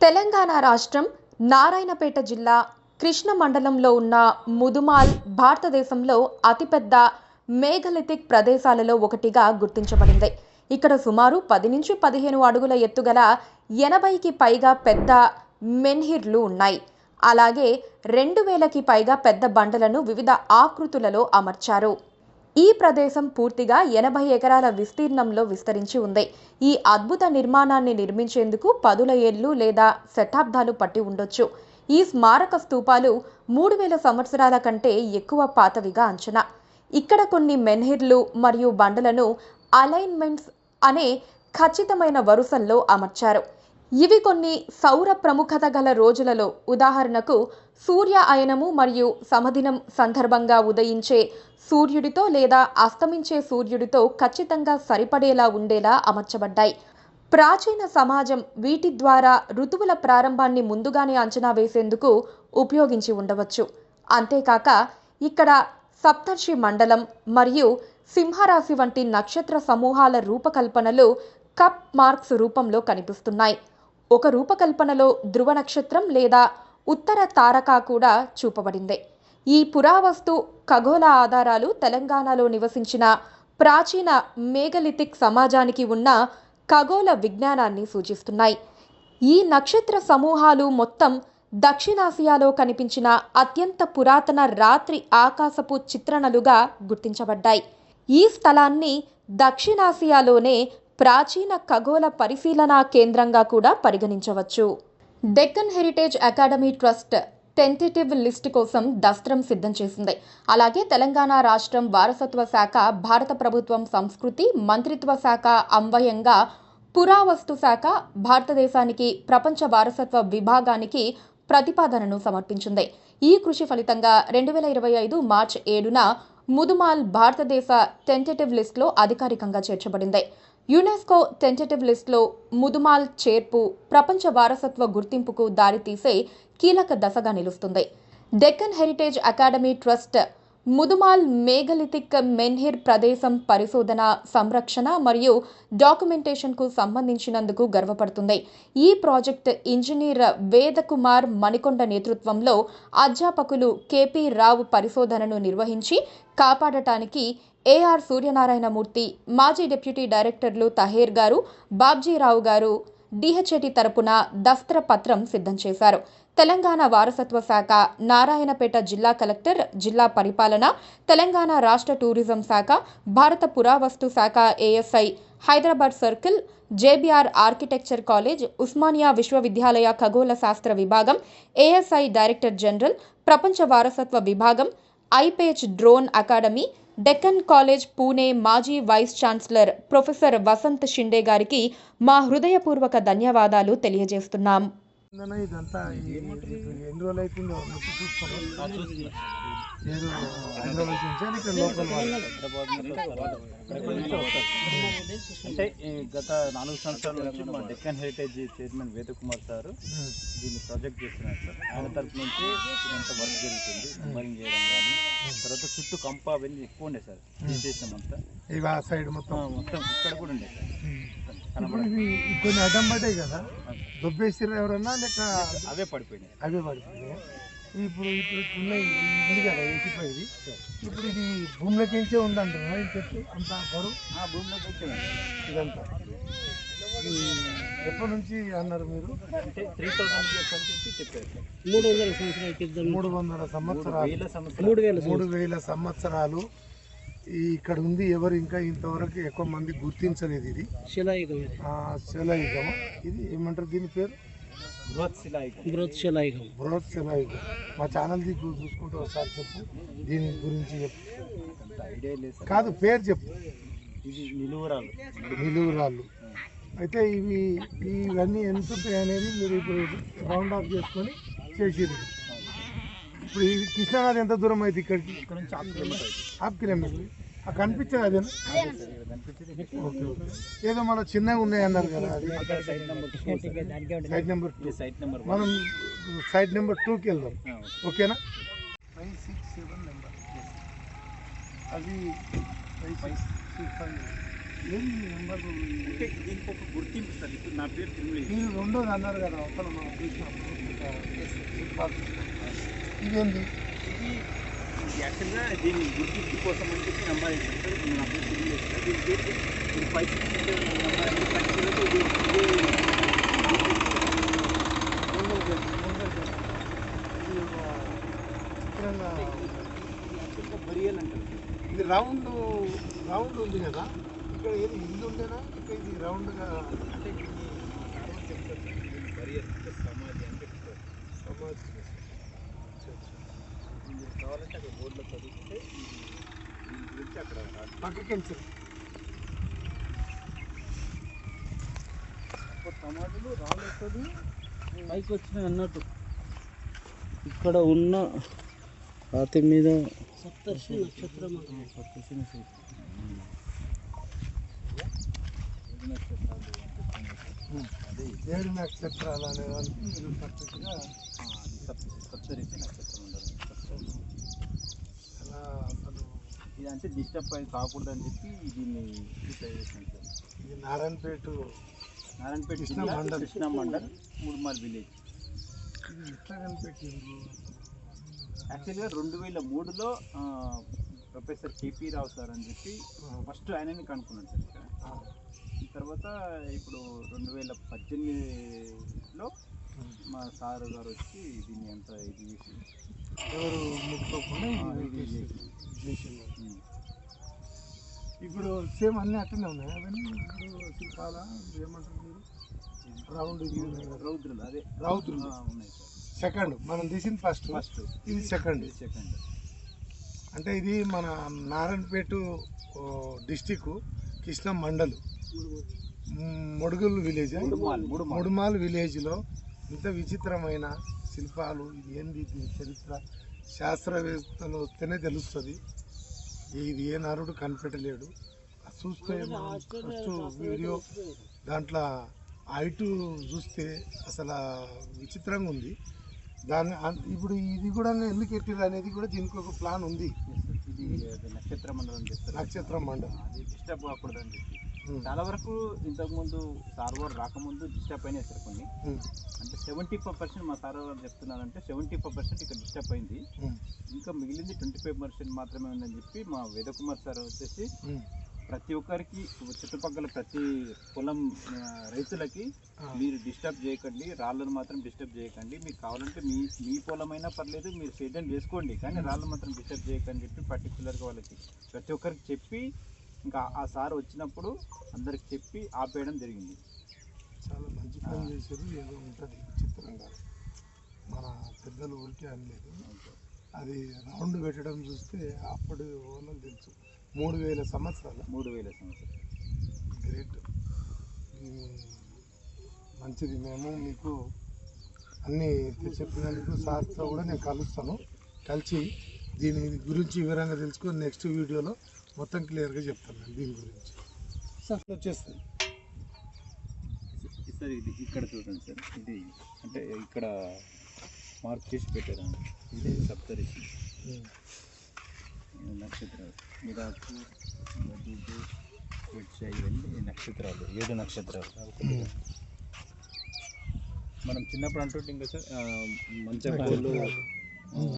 తెలంగాణ రాష్ట్రం నారాయణపేట జిల్లా కృష్ణ మండలంలో ఉన్న ముదుమాల్ భారతదేశంలో అతిపెద్ద మేఘలిథిక్ ప్రదేశాలలో ఒకటిగా గుర్తించబడింది. ఇక్కడ సుమారు 10 నుంచి 15 అడుగుల ఎత్తుగల 80కి పైగా పెద్ద మెన్హిర్లు ఉన్నాయి. అలాగే 2000కి పైగా పెద్ద బండలను వివిధ ఆకృతులలో అమర్చారు. ఈ ప్రదేశం పూర్తిగా 80 ఎకరాల విస్తీర్ణంలో విస్తరించి ఉంది. ఈ అద్భుత నిర్మాణాన్ని నిర్మించేందుకు 10 ఏళ్లు లేదా శతాబ్దాలు పట్టి ఉండొచ్చు. ఈ స్మారక స్తూపాలు 3000 సంవత్సరాల కంటే ఎక్కువ పాతవిగా అంచనా. ఇక్కడ కొన్ని మెన్హిర్లు మరియు బండలను అలైన్మెంట్స్ అనే ఖచ్చితమైన వరుసల్లో అమర్చారు. ఇవి కొన్ని సౌర ప్రముఖత గల రోజులలో, ఉదాహరణకు సూర్య అయనము మరియు సమదినం సందర్భంగా ఉదయించే సూర్యుడితో లేదా అస్తమించే సూర్యుడితో ఖచ్చితంగా సరిపడేలా ఉండేలా అమర్చబడ్డాయి. ప్రాచీన సమాజం వీటి ద్వారా ఋతువుల ప్రారంభాన్ని ముందుగానే అంచనా వేసేందుకు ఉపయోగించి ఉండవచ్చు. అంతేకాక ఇక్కడ సప్తర్షి మండలం మరియు సింహరాశి వంటి నక్షత్ర సమూహాల రూపకల్పనలు కప్ మార్క్స్ రూపంలో కనిపిస్తున్నాయి. ఒక రూపకల్పనలో ధ్రువ నక్షత్రం లేదా ఉత్తర తారక కూడా చూపబడింది. ఈ పురావస్తు ఖగోళ ఆధారాలు తెలంగాణలో నివసించిన ప్రాచీన మేఘలిథిక్ సమాజానికి ఉన్న ఖగోళ విజ్ఞానాన్ని సూచిస్తున్నాయి. ఈ నక్షత్ర సమూహాలు మొత్తం దక్షిణాసియాలో కనిపించిన అత్యంత పురాతన రాత్రి ఆకాశపు చిత్రణలుగా గుర్తించబడ్డాయి. ఈ స్థలాన్ని దక్షిణాసియాలోనే ప్రాచీన ఖగోళ పరిశీలనా కేంద్రంగా కూడా పరిగణించవచ్చు. Deccan heritage academy trust tentative list కోసం దస్త్రం సిద్ధం చేసింది. అలాగే తెలంగాణ రాష్ట్రం వారసత్వ శాఖ, భారత ప్రభుత్వం సంస్కృతి మంత్రిత్వ శాఖ అన్వయంగా పురావస్తు శాఖ భారతదేశానికి ప్రపంచ వారసత్వ విభాగానికి ప్రతిపాదనను సమర్పించింది. ఈ కృషి ఫలితంగా 2025 మార్చి 7న ముదుమాల్ భారతదేశ టెంటేటివ్ లిస్టులో అధికారికంగా చేర్చబడింది. యునెస్కో టెంటేటివ్ లిస్టులో ముదుమాల్ చేర్పు ప్రపంచ వారసత్వ గుర్తింపుకు దారితీసే కీలక దశగా నిలుస్తుంది. డెక్కన్ హెరిటేజ్ అకాడమీ ట్రస్ట్ ముదుమాల్ మేఘలిథిక్ మెన్హిర్ ప్రదేశం పరిశోధన, సంరక్షణ మరియు డాక్యుమెంటేషన్కు సంబంధించినందుకు గర్వపడుతుంది. ఈ ప్రాజెక్ట్ ఇంజనీర్ వేదకుమార్ మణికొండ నేతృత్వంలో అధ్యాపకులు కెపి రావు పరిశోధనను నిర్వహించి కాపాడటానికి ఏఆర్ సూర్యనారాయణమూర్తి, మాజీ డిప్యూటీ డైరెక్టర్లు తహేర్ గారు, బాబ్జీరావు గారు డిహెచ్ఏటి తరపున దస్త్ర పత్రం సిద్ధం చేశారు. తెలంగాణ వారసత్వ శాఖ, నారాయణపేట జిల్లా కలెక్టర్, జిల్లా పరిపాలన, తెలంగాణ రాష్ట్ర టూరిజం శాఖ, భారత పురావస్తు శాఖ ASI, Hyderabad circle, JBR architecture college, Osmania విశ్వవిద్యాలయ ఖగోళ శాస్త్ర విభాగం, ఏఎస్ఐ డైరెక్టర్ జనరల్, ప్రపంచ వారసత్వ విభాగం, ఐపేజ్ drone academy, Deccan college Pune మాజీ vice chancellor professor Vasant Shinde గారికి మా హృదయపూర్వక ధన్యవాదాలు తెలియజేస్తున్నాం. ఇదంతా ఎన్ని రోజులు అవుతుందో ఏదో హైదరాబాద్ నుంచి లోకల్ అంటే గత 4 సంవత్సరాల నుంచి మా Deccan heritage chairman Vedakumar sir దీన్ని ప్రాజెక్ట్ చేస్తున్నారు సార్. ఆయన తరఫు నుంచి ఇదంతా వర్క్ జరుగుతుంది. నంబరింగ్ చేయడం కానీ, తర్వాత చుట్టూ కంప అవన్నీ ఎక్కువ ఉండే సార్. తీసేసినామంతా ఇవి ఆ సైడ్ మొత్తం ఇక్కడ కూడా ఉండే సార్. ఇవి కొన్ని అడ్డం పడ్డాయి కదా, దొబ్బేసిర్రు ఎవరన్నా లేక అవే పడిపోయినాయి. ఇప్పుడు ఉన్నాయి ఉంది కదా 85. ఇప్పుడు ఇది భూమిలోకించే ఉందంటారా ఈ చెట్టు అంత బరువు? భూమిలోకి ఇదంతా ఎప్పటి నుంచి అన్నారు మీరు? అంటే 3000 years అని చెప్పి చెప్పారు. 300 సంవత్సరాలు 3000 సంవత్సరాలు ఇక్కడ ఉంది. ఎవరు ఇంకా ఇంతవరకు ఎక్కువ మంది గుర్తించలేదు. ఇది శిలాయుగం. ఇది ఏమంటారు దీని పేరు? బృహత్ శిలాయుగం. మా ఛానల్ చూసుకుంటూ ఒకసారి చెప్పు, దీని గురించి చెప్పు. ఐడియా లేదు కాదు, పేరు చెప్పు. ఇది నిలువురాళ్ళు. అయితే ఇవన్నీ ఎంత ఉంటాయి అనేది మీరు ఇప్పుడు రౌండ్ ఆఫ్ చేసుకొని చేసేది. ఇప్పుడు ఇది కృష్ణానది ఎంత దూరం అయితే ఇక్కడికి? ఇక్కడ నుంచి 1/2 కిలోమీటర్. 1/2 కిలోమీటర్. కనిపించదు అదేనా? ఓకే. ఏదో మన చిన్నగా ఉన్నాయి అన్నారు కదా, అది సైట్ నెంబర్ 2. మనం సైట్ నెంబర్ 2కి వెళ్దాం. ఓకేనా? 567 నెంబర్. అది 565 ఏంది మీ నెంబర్? అంటే దీనికి ఒక గుర్తింపు సార్. ఇప్పుడు నా పేరు తిరుమలేష్. మీరు రెండోది అన్నారు కదా అసలు మనం చూసినాం ఇదేంది? ఇది యాక్చువల్గా దీని గుర్తింపు కోసం అని చెప్పి నంబర్ ఇచ్చారు సార్. ఇప్పుడు నా పేరు తిరుమలేష్ సార్. దీని పేరు ఇది 567 నంబర్ అంటే ఖచ్చితంగా చిత్రంగా యాక్చువల్గా బరియల్ అంటారు. ఇది రౌండ్ ఉంది కదా, ఇక్కడ ఏది ఇల్లు ఉండేనా? ఇక్కడ ఇది రౌండ్గా అంటే దీన్ని చెప్తారు దీన్ని బరియల్ అంటే సమాధి అంటే సమాధి. మీరు కావాలంటే అక్కడ బోర్డులో చదివిస్తే దీని గురించి అక్కడ పక్కకెళ్ళి సమాధులు రాలేదు పైకి వచ్చినాయి అన్నట్టు. ఇక్కడ ఉన్న రాతి మీద సప్తర్షి నక్షత్రం ఏడు నక్షత్రాలు అనేదానికి మీరు పర్ఫెక్ట్గా సప్తరిషి నక్షత్రం ఉండదు. అలా అసలు ఇదంటే డిస్టర్బ్ అయి కాకూడదని చెప్పి దీన్ని డిసైడ్ చేసాను సార్. ఇది నారాయణపేట కృష్ణ మండల్ ముడుమాల్ విలేజ్. ఇది ఎట్లా కనిపెట్టిండ్రు? యాక్చువల్గా 2003లో ప్రొఫెసర్ కేపీ రావు సార్ అని చెప్పి ఫస్ట్ ఆయనని కనుక్కున్నాడు సార్ ఇక్కడ. ఈ తర్వాత ఇప్పుడు 2018లో మా సార్ గారు వచ్చి దీన్ని అంతా ఇది చేసి ఎవరు ముట్టుకోకుండా ఇది చేసిండు. ఇప్పుడు సేమ్ అన్నీ అట్లనే ఉన్నాయి అవన్నీ. ఇప్పుడు శిల్పాల ఏమంటారు మీరు? రౌండ్ ఇది రౌద్రులు అదే రౌద్రులు ఉన్నాయి సార్. సెకండ్ మనం తీసింది ఫస్ట్, ఇది సెకండ్. అంటే ఇది మన నారాయణపేట డిస్టిక్ కృష్ణ మండల్ మొడుగుల్ విలేజ్, ముడుమాల్ విలేజ్లో ఇంత విచిత్రమైన శిల్పాలు. ఇది ఏంది? దీని చరిత్ర శాస్త్రవేత్తలు వస్తేనే తెలుస్తుంది. ఇది ఏ నరుడు కనిపెట్టలేడు. చూస్తే ఫస్ట్ వీడియో దాంట్లో హైటు చూస్తే అసలు విచిత్రంగా ఉంది. దాన్ని ఇప్పుడు ఇది కూడా ఎందుకు ఎట్టిరు అనేది కూడా దీనికి ఒక ప్లాన్ ఉంది. ఇది నక్షత్ర మండలం చేస్తారు. నక్షత్ర మండలం అది డిస్టర్బ్ కాకూడదు అని చెప్పి చాలా వరకు ఇంతకుముందు సార్ వారు రాకముందు డిస్టర్బ్ అయినాయి సార్ కొన్ని. అంటే 75% మా సార్ వారు చెప్తున్నారంటే 75% ఇక్కడ డిస్టర్బ్ అయింది. ఇంకా మిగిలింది 25% మాత్రమే ఉందని చెప్పి మా వేదకుమార్ సార్ వచ్చేసి ప్రతి ఒక్కరికి చుట్టుపక్కల ప్రతి పొలం రైతులకి మీరు డిస్టర్బ్ చేయకండి, రాళ్ళను మాత్రం డిస్టర్బ్ చేయకండి, మీకు కావాలంటే మీ పొలమైనా పర్లేదు మీరు సేద్యం చేసుకోండి, కానీ రాళ్ళు మాత్రం డిస్టర్బ్ చేయకండి చెప్పి పర్టికులర్గా వాళ్ళకి ప్రతి ఒక్కరికి చెప్పి ఇంకా ఆ సార్ వచ్చినప్పుడు అందరికి చెప్పి ఆపేయడం జరిగింది. చాలా మంచి పని చేశారు. ఏదో ఉంటుంది విచిత్రంగా, మన పెద్దలు ఊరికే అనలేదు. అది రౌండ్ పెట్టడం చూస్తే అప్పటి వాళ్ళకి తెలుసు. 3000 సంవత్సరాలు. 3000 సంవత్సరాలు. గ్రేట్. మంచిది. మేము మీకు అన్నీ చెప్పినందుకు సార్తో కూడా నేను కలుస్తాను. కలిసి దీని గురించి వివరంగా తెలుసుకొని నెక్స్ట్ వీడియోలో మొత్తం క్లియర్గా చెప్తాను నేను దీని గురించి. సార్ వచ్చేస్తుంది సార్. ఇది ఇక్కడ చూడండి సార్. ఇది అంటే ఇక్కడ మార్క్ చేసి పెట్టారు. ఇది సప్తరిషి నక్షత్రాలు. మిరాకు, మధుడు, ఇవన్నీ నక్షత్రాలు. 7 నక్షత్రాలు. మనం చిన్నప్పుడు అంటుంటే ఇంకా సార్ మంచి